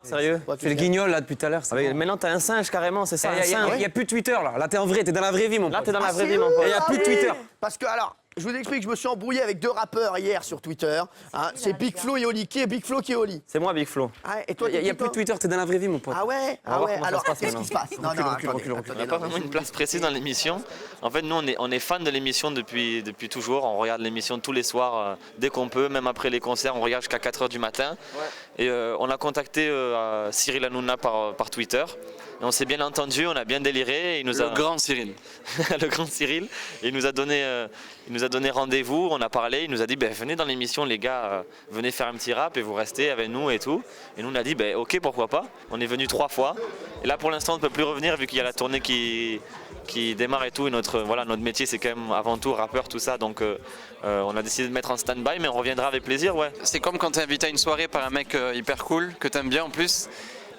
Sérieux? Ouais, Tu fais le guignol là depuis tout à l'heure. Ah, mais maintenant, t'es un singe carrément, c'est ça, un Il singe. n'y a plus de Twitter là. Là, t'es en vrai, t'es dans la vraie vie, mon Là, pote. t'es dans la vraie c'est vie, mon eux, pote. Et y a plus de oui. Twitter. Parce que, alors, je vous explique, je me suis embrouillé avec 2 rappeurs hier sur Twitter. Hein, c'est Big Flo et Oli. Qui est Big Flo, qui est Oli? C'est moi, Big Flo. Ah, et toi, Il n'y a t'es plus de qui, Twitter, t'es dans la vraie vie, mon pote. Ah ouais, On va voir comment ça alors, se passe qu'est-ce qui se passe? Non, non, recule, attendez, recule. On attendez, n'a pas non, vraiment une place précise dans l'émission. En fait, nous, on est fans de l'émission depuis toujours. On regarde l'émission tous les soirs, dès qu'on peut, même après les concerts, on regarde jusqu'à 4h du matin. Et on a contacté Cyril Hanouna par Twitter. Et on s'est bien entendu, on a bien déliré. Il nous a... Le grand Cyril. Le grand Cyril. Et il nous a donné rendez-vous, on a parlé, il nous a dit venez dans l'émission les gars, venez faire un petit rap et vous restez avec nous et tout. Et nous on a dit ok, pourquoi pas. On est venu 3 fois. Et là pour l'instant on ne peut plus revenir vu qu'il y a la tournée qui démarre et tout. Et notre métier c'est quand même avant tout rappeur, tout ça. Donc on a décidé de mettre en stand-by, mais on reviendra avec plaisir, ouais. C'est comme quand t'es invité à une soirée par un mec hyper cool, que t'aimes bien en plus.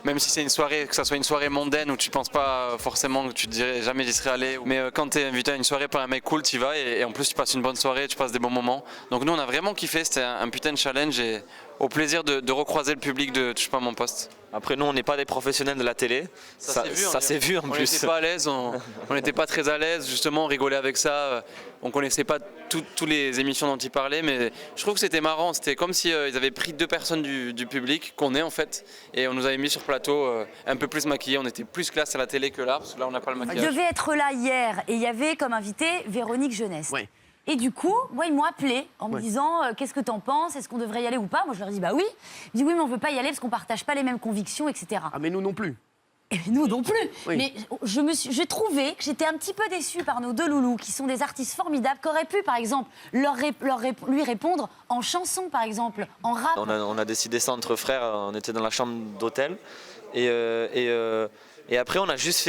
Même si c'est une soirée, que ça soit une soirée mondaine où tu penses pas forcément que tu te dirais jamais j'y serais allé. Mais quand tu es invité à une soirée par un mec cool, tu y vas et en plus tu passes une bonne soirée, tu passes des bons moments. Donc nous on a vraiment kiffé, c'était un putain de challenge et au plaisir de recroiser le public de Touche pas à mon poste. Après nous on n'est pas des professionnels de la télé, ça s'est vu en on plus. n'était pas à l'aise, on n'était pas très à l'aise, justement on rigolait avec ça. On connaissait pas toutes les émissions dont il parlait, mais je trouve que c'était marrant. C'était comme si ils avaient pris 2 personnes du public, qu'on est en fait, et on nous avait mis sur plateau un peu plus maquillés. On était plus classe à la télé que là, parce que là on n'a pas le Je maquillage. devais être là hier et il y avait comme invité Véronique Jeunesse. Ouais. Et du coup, moi, ils m'ont appelé en me disant qu'est-ce que t'en penses? Est-ce qu'on devrait y aller ou pas? Moi, je leur ai dit bah oui. Ils me disent oui, mais on veut pas y aller parce qu'on partage pas les mêmes convictions, etc. Ah, mais nous non plus. Et nous non plus. Oui. Mais j'ai trouvé que j'étais un petit peu déçue par nos 2 loulous, qui sont des artistes formidables, qui auraient pu, par exemple, lui répondre en chanson, par exemple, en rap. On a décidé ça entre frères, on était dans la chambre d'hôtel. Et après on a juste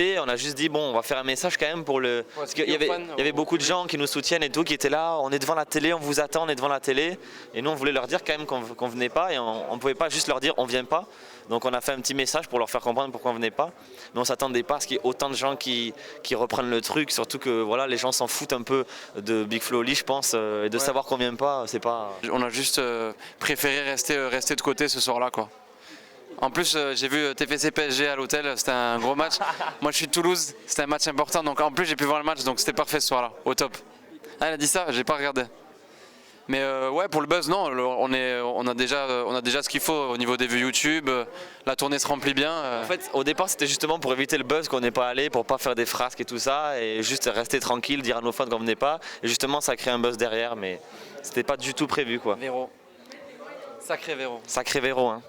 dit bon on va faire un message quand même pour le... Parce qu'il y avait beaucoup de gens qui nous soutiennent et tout, qui étaient là, on est devant la télé, on vous attend, on est devant la télé. Et nous on voulait leur dire quand même qu'on venait pas et on ne pouvait pas juste leur dire on vient pas. Donc on a fait un petit message pour leur faire comprendre pourquoi on venait pas. Mais on s'attendait pas à ce qu'il y ait autant de gens qui reprennent le truc, surtout que voilà, les gens s'en foutent un peu de Big Flo Oli je pense, et de savoir qu'on vient pas, c'est pas... On a juste préféré rester de côté ce soir-là, quoi. En plus, j'ai vu TFC PSG à l'hôtel, c'était un gros match. Moi, je suis de Toulouse, c'était un match important, donc en plus, j'ai pu voir le match, donc c'était parfait ce soir-là, au top. Ah, elle a dit ça, j'ai pas regardé. Mais ouais, pour le buzz, non, on a déjà ce qu'il faut au niveau des vues YouTube, la tournée se remplit bien. En fait, au départ, c'était justement pour éviter le buzz qu'on n'est pas allé, pour pas faire des frasques et tout ça, et juste rester tranquille, dire à nos fans qu'on venait pas. Et justement, ça crée un buzz derrière, mais c'était pas du tout prévu, quoi. Véro. Sacré Véro. Sacré Véro, hein.